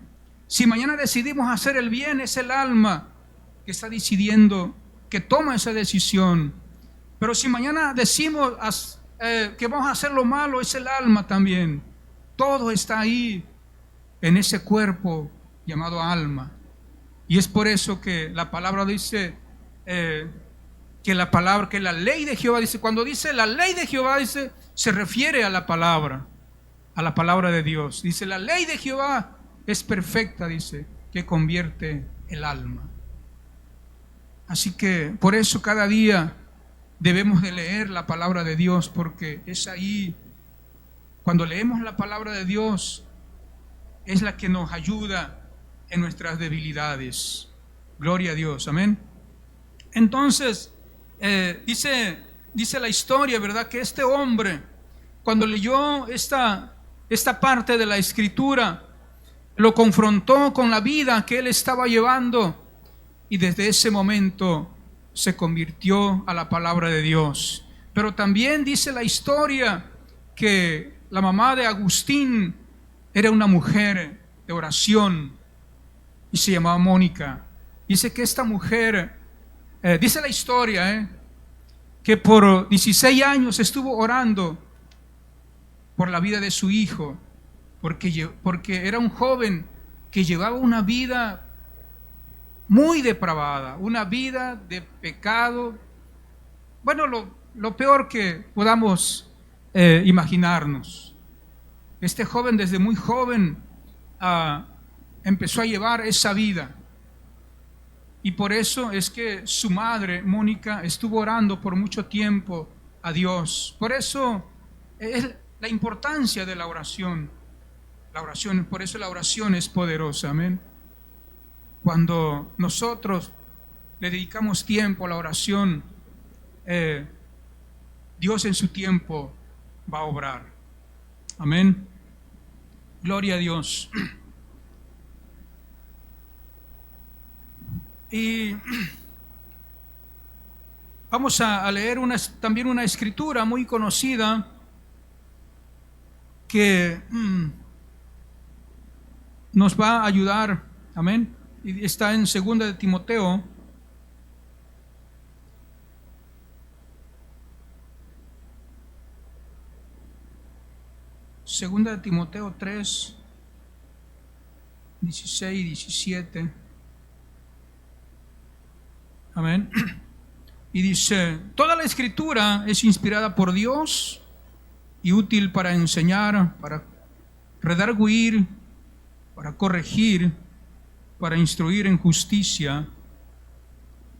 Si mañana decidimos hacer el bien, es el alma que está decidiendo, que toma esa decisión. Pero si mañana decimos que vamos a hacer lo malo, es el alma también. Todo está ahí en ese cuerpo llamado alma. Y es por eso que la palabra dice que la ley de Jehová, dice, cuando dice la ley de Jehová, dice, se refiere a la palabra de Dios. Dice, la ley de Jehová es perfecta, dice, que convierte el alma. Así que por eso cada día debemos de leer la palabra de Dios, porque es ahí, cuando leemos la palabra de Dios, es la que nos ayuda en nuestras debilidades. Gloria a Dios, amén. Entonces, dice la historia, ¿verdad? Que este hombre, cuando leyó esta parte de la Escritura, lo confrontó con la vida que él estaba llevando, y desde ese momento se convirtió a la palabra de Dios. Pero también dice la historia que la mamá de Agustín era una mujer de oración y se llamaba Mónica. Dice que esta mujer, dice la historia, que por 16 años estuvo orando por la vida de su hijo, porque era un joven que llevaba una vida muy depravada, una vida de pecado. Bueno, lo peor que podamos imaginarnos. Este joven desde muy joven empezó a llevar esa vida. Y por eso es que su madre, Mónica, estuvo orando por mucho tiempo a Dios. Por eso es la importancia de la oración. Por eso la oración es poderosa, amén. Cuando nosotros le dedicamos tiempo a la oración, Dios en su tiempo va a obrar. Amén. Gloria a Dios. Y vamos a leer también una escritura muy conocida que nos va a ayudar. Amén. Y está en 2 de Timoteo. Segunda de Timoteo 3, 16 y 17. Amén. Y dice, toda la escritura es inspirada por Dios y útil para enseñar, para redarguir, para corregir, para instruir en justicia,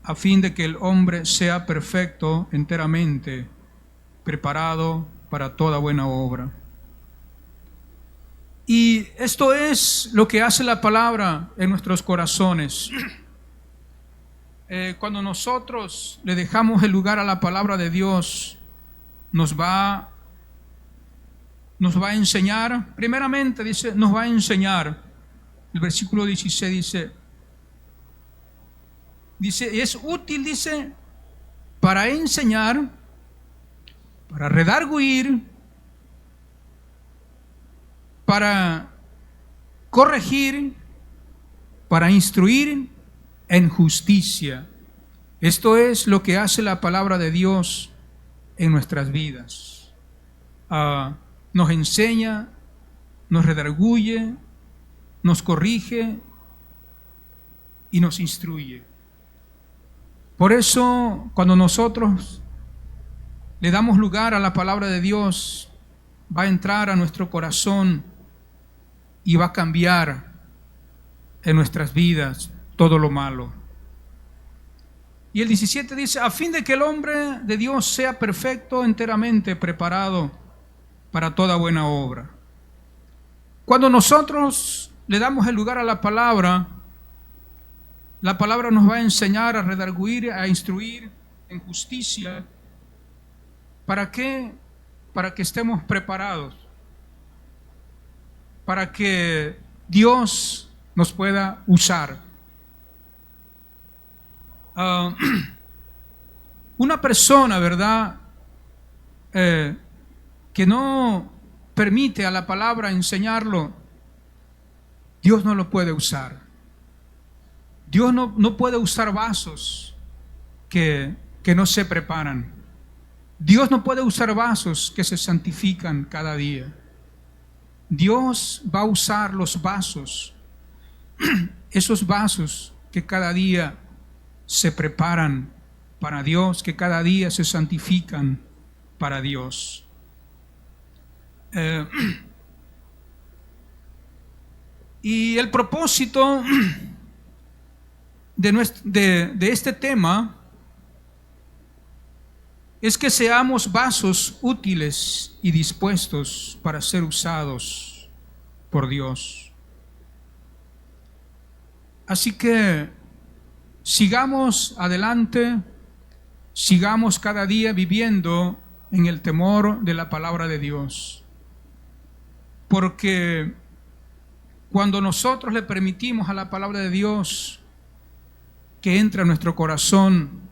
a fin de que el hombre sea perfecto enteramente, preparado para toda buena obra. Y esto es lo que hace la palabra en nuestros corazones. Cuando nosotros le dejamos el lugar a la palabra de Dios, nos va a enseñar. Primeramente dice, nos va a enseñar. El versículo 16 dice, es útil, dice, para enseñar, para redarguir, para corregir, para instruir en justicia. Esto es lo que hace la palabra de Dios en nuestras vidas. Nos enseña, nos redarguye, nos corrige y nos instruye. Por eso, cuando nosotros le damos lugar a la palabra de Dios, va a entrar a nuestro corazón y va a cambiar en nuestras vidas todo lo malo. Y el 17 dice, a fin de que el hombre de Dios sea perfecto, enteramente preparado para toda buena obra. Cuando nosotros le damos el lugar a la palabra nos va a enseñar, a redarguir, a instruir en justicia. ¿Para qué? Para que estemos preparados, para que Dios nos pueda usar. Una persona, ¿verdad?, que no permite a la palabra enseñarlo, Dios no lo puede usar. Dios no puede usar vasos que no se preparan. Dios no puede usar vasos que se santifican cada día. Dios va a usar los vasos, esos vasos que cada día se preparan para Dios, que cada día se santifican para Dios. Y el propósito de este tema es que seamos vasos útiles y dispuestos para ser usados por Dios. Así que sigamos adelante, sigamos cada día viviendo en el temor de la palabra de Dios. Porque cuando nosotros le permitimos a la palabra de Dios que entre a nuestro corazón,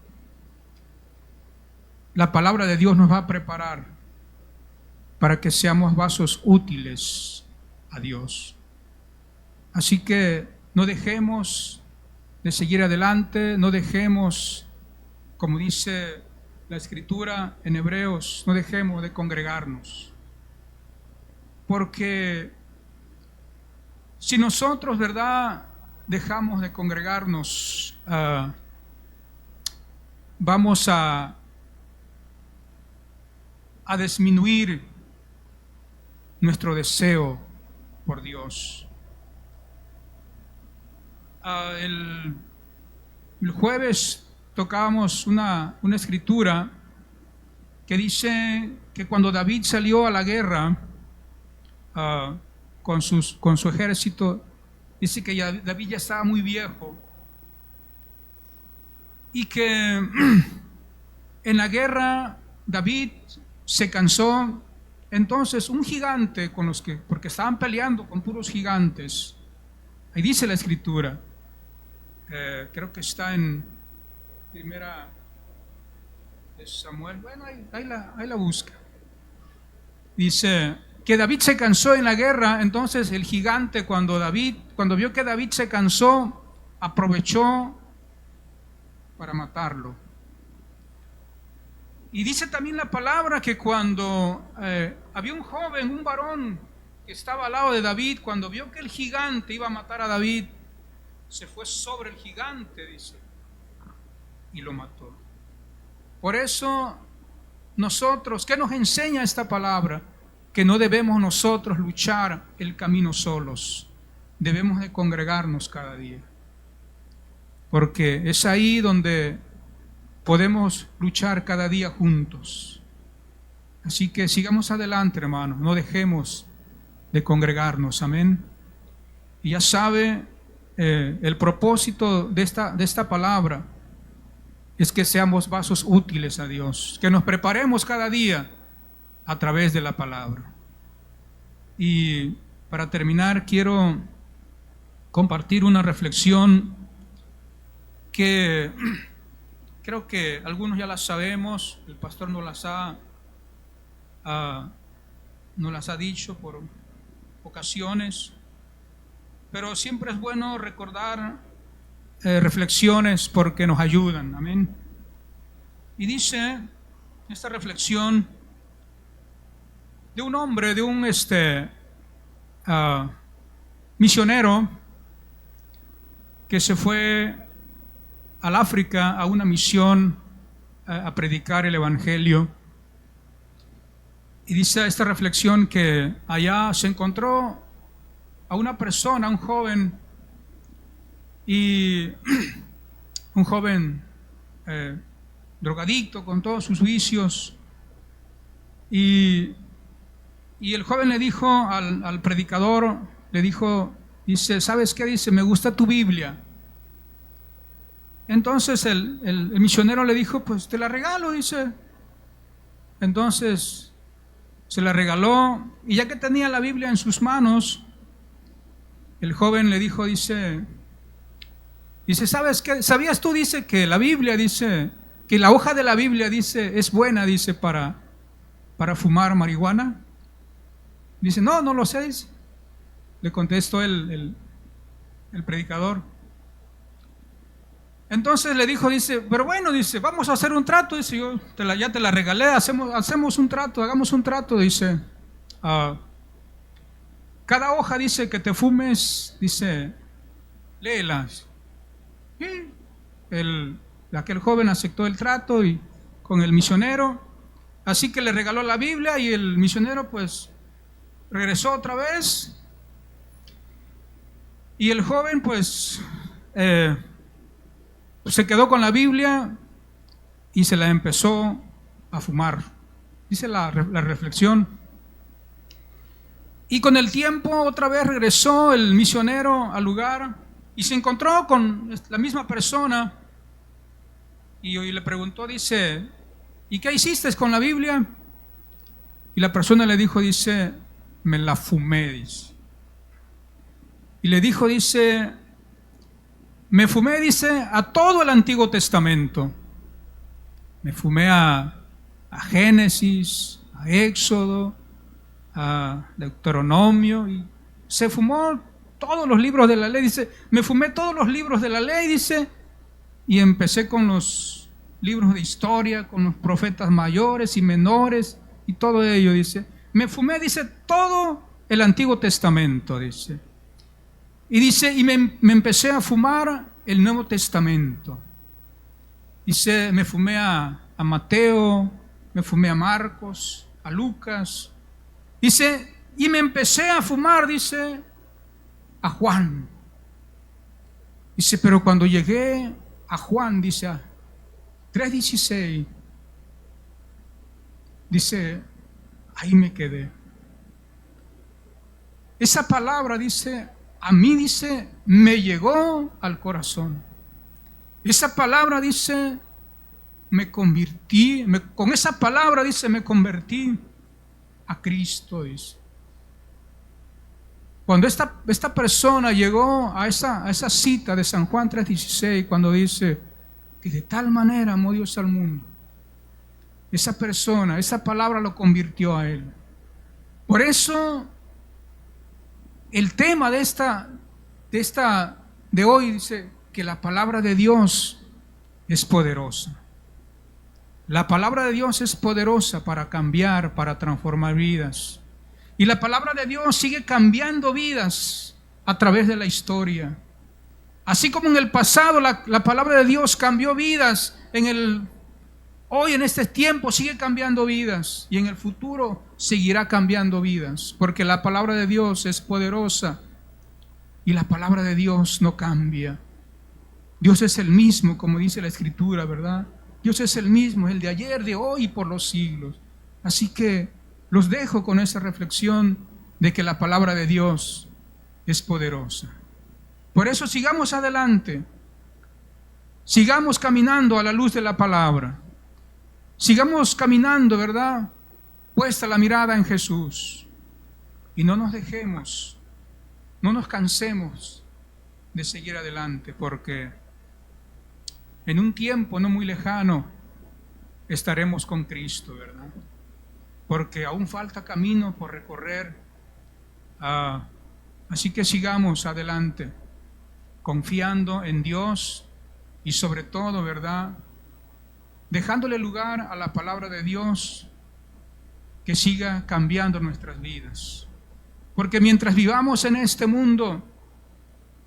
la palabra de Dios nos va a preparar para que seamos vasos útiles a Dios. Así que no dejemos de seguir adelante, no dejemos, como dice la Escritura en Hebreos, no dejemos de congregarnos. Porque si nosotros, ¿verdad?, dejamos de congregarnos, vamos a disminuir nuestro deseo por Dios. El jueves tocábamos una escritura que dice que cuando David salió a la guerra con su ejército, dice que David ya estaba muy viejo y que en la guerra David se cansó. Entonces un gigante porque estaban peleando con puros gigantes, ahí dice la escritura, creo que está en Primera de Samuel, bueno, ahí la busca. Dice que David se cansó en la guerra. Entonces el gigante, cuando vio que David se cansó, aprovechó para matarlo. Y dice también la palabra que cuando había un varón que estaba al lado de David, cuando vio que el gigante iba a matar a David, se fue sobre el gigante, dice, y lo mató. Por eso nosotros, ¿qué nos enseña esta palabra? Que no debemos nosotros luchar el camino solos, debemos de congregarnos cada día, porque es ahí donde podemos luchar cada día juntos. Así que sigamos adelante, hermanos, no dejemos de congregarnos, amén. Y ya sabe, el propósito de esta palabra es que seamos vasos útiles a Dios, que nos preparemos cada día a través de la palabra. Y para terminar, quiero compartir una reflexión que creo que algunos ya la sabemos, el pastor nos las ha dicho por ocasiones, pero siempre es bueno recordar reflexiones porque nos ayudan, amén. Y dice esta reflexión de un hombre, de un misionero que se fue al África a una misión a predicar el evangelio. Y dice esta reflexión que allá se encontró a una persona, un joven, y un joven drogadicto con todos sus vicios. Y el joven le dijo al predicador, le dijo, dice, ¿sabes qué? Dice, me gusta tu Biblia. Entonces el misionero le dijo, pues te la regalo, dice. Entonces se la regaló, y ya que tenía la Biblia en sus manos, el joven le dijo, dice, ¿sabes qué? ¿Sabías tú? Dice, que la Biblia, dice, que la hoja de la Biblia, dice, es buena, dice, para fumar marihuana. Dice, no lo sé, dice. Le contestó el predicador. Entonces le dijo, dice, pero bueno, dice, vamos a hacer un trato, dice, yo ya te la regalé, hacemos un trato, hagamos un trato, dice. Cada hoja, dice, que te fumes, dice, léelas. Y aquel joven aceptó el trato y con el misionero, así que le regaló la Biblia, y el misionero pues regresó otra vez, y el joven pues se quedó con la Biblia y se la empezó a fumar. Dice la reflexión. Y con el tiempo otra vez regresó el misionero al lugar y se encontró con la misma persona y le preguntó, dice, ¿y qué hiciste con la Biblia? Y la persona le dijo, dice, me la fumé, dice. Y le dijo, dice, me fumé, dice, a todo el Antiguo Testamento. Me fumé a Génesis, a Éxodo, a Deuteronomio, y se fumó todos los libros de la ley, dice, me fumé todos los libros de la ley, dice, y empecé con los libros de historia, con los profetas mayores y menores, y todo ello, dice, me fumé, dice, todo el Antiguo Testamento, dice. Y dice, y me empecé a fumar el Nuevo Testamento. Dice, me fumé a Mateo, me fumé a Marcos, a Lucas. Dice, y me empecé a fumar, dice, a Juan. Dice, pero cuando llegué a Juan, dice, a 3:16, dice, ahí me quedé. Esa palabra, dice, a mí, dice, me llegó al corazón. Esa palabra, dice, me convertí, con esa palabra, dice, me convertí a Cristo, dice. Cuando esta persona llegó a esa cita de San Juan 3:16, cuando dice que de tal manera amó Dios al mundo, esa persona, esa palabra lo convirtió a él. Por eso el tema de hoy dice que la palabra de Dios es poderosa. La palabra de Dios es poderosa para cambiar, para transformar vidas. Y la palabra de Dios sigue cambiando vidas a través de la historia. Así como en el pasado la palabra de Dios cambió vidas, hoy en este tiempo sigue cambiando vidas y en el futuro seguirá cambiando vidas, porque la palabra de Dios es poderosa y la palabra de Dios no cambia. Dios es el mismo, como dice la Escritura, ¿verdad? Dios es el mismo, el de ayer, de hoy y por los siglos. Así que los dejo con esa reflexión de que la palabra de Dios es poderosa. Por eso sigamos adelante, sigamos caminando a la luz de la palabra, sigamos caminando, ¿verdad?, puesta la mirada en Jesús, y no nos dejemos, no nos cansemos de seguir adelante, porque en un tiempo no muy lejano estaremos con Cristo, ¿verdad? Porque aún falta camino por recorrer. Así que sigamos adelante, confiando en Dios y sobre todo, ¿verdad?, dejándole lugar a la palabra de Dios que siga cambiando nuestras vidas. Porque mientras vivamos en este mundo,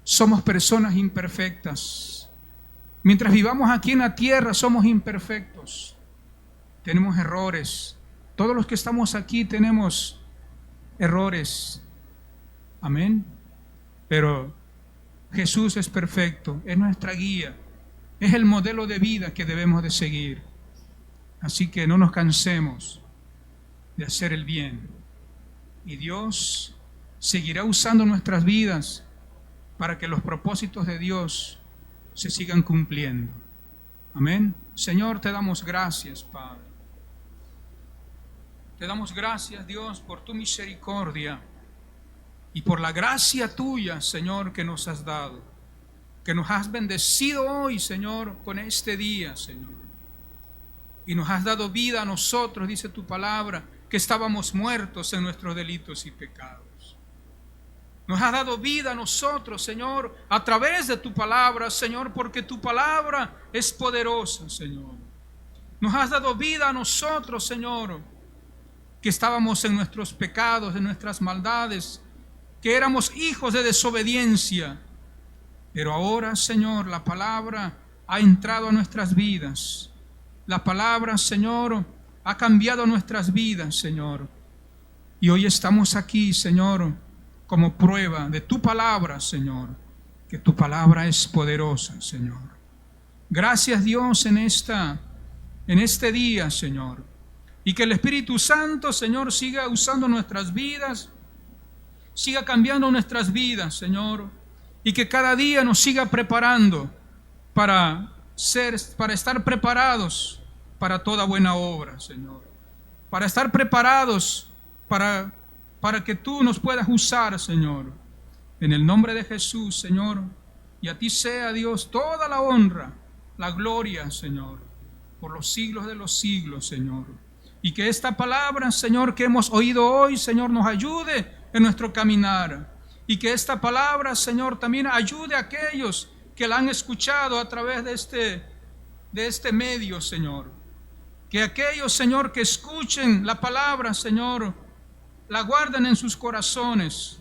somos personas imperfectas. Mientras vivamos aquí en la tierra, somos imperfectos. Tenemos errores. Todos los que estamos aquí tenemos errores. Amén. Pero Jesús es perfecto, es nuestra guía, es el modelo de vida que debemos de seguir. Así que no nos cansemos de hacer el bien. Y Dios seguirá usando nuestras vidas para que los propósitos de Dios se sigan cumpliendo. Amén. Señor, te damos gracias, Padre. Te damos gracias, Dios, por tu misericordia y por la gracia tuya, Señor, que nos has dado, que nos has bendecido hoy, Señor, con este día, Señor. Y nos has dado vida a nosotros, dice tu palabra, que estábamos muertos en nuestros delitos y pecados. Nos has dado vida a nosotros, Señor, a través de tu palabra, Señor, porque tu palabra es poderosa, Señor. Nos has dado vida a nosotros, Señor, que estábamos en nuestros pecados, en nuestras maldades, que éramos hijos de desobediencia. Pero ahora, Señor, la palabra ha entrado a nuestras vidas. La palabra, Señor, ha cambiado nuestras vidas, Señor. Y hoy estamos aquí, Señor, como prueba de tu palabra, Señor, que tu palabra es poderosa, Señor. Gracias, Dios, en este día, Señor. Y que el Espíritu Santo, Señor, siga usando nuestras vidas, siga cambiando nuestras vidas, Señor, y que cada día nos siga preparando para estar preparados para toda buena obra, Señor. Para estar preparados para que tú nos puedas usar, Señor. En el nombre de Jesús, Señor. Y a ti sea, Dios, toda la honra, la gloria, Señor, por los siglos de los siglos, Señor. Y que esta palabra, Señor, que hemos oído hoy, Señor, nos ayude en nuestro caminar. Y que esta palabra, Señor, también ayude a aquellos que la han escuchado a través de este medio, Señor. Que aquellos, Señor, que escuchen la palabra, Señor, la guarden en sus corazones.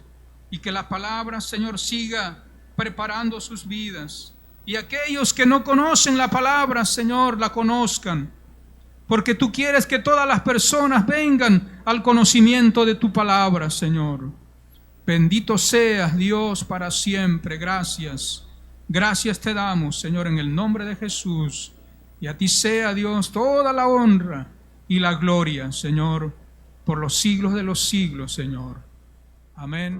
Y que la palabra, Señor, siga preparando sus vidas. Y aquellos que no conocen la palabra, Señor, la conozcan. Porque tú quieres que todas las personas vengan al conocimiento de tu palabra, Señor. Bendito seas, Dios, para siempre. Gracias. Gracias te damos, Señor, en el nombre de Jesús. Y a ti sea, Dios, toda la honra y la gloria, Señor, por los siglos de los siglos, Señor. Amén.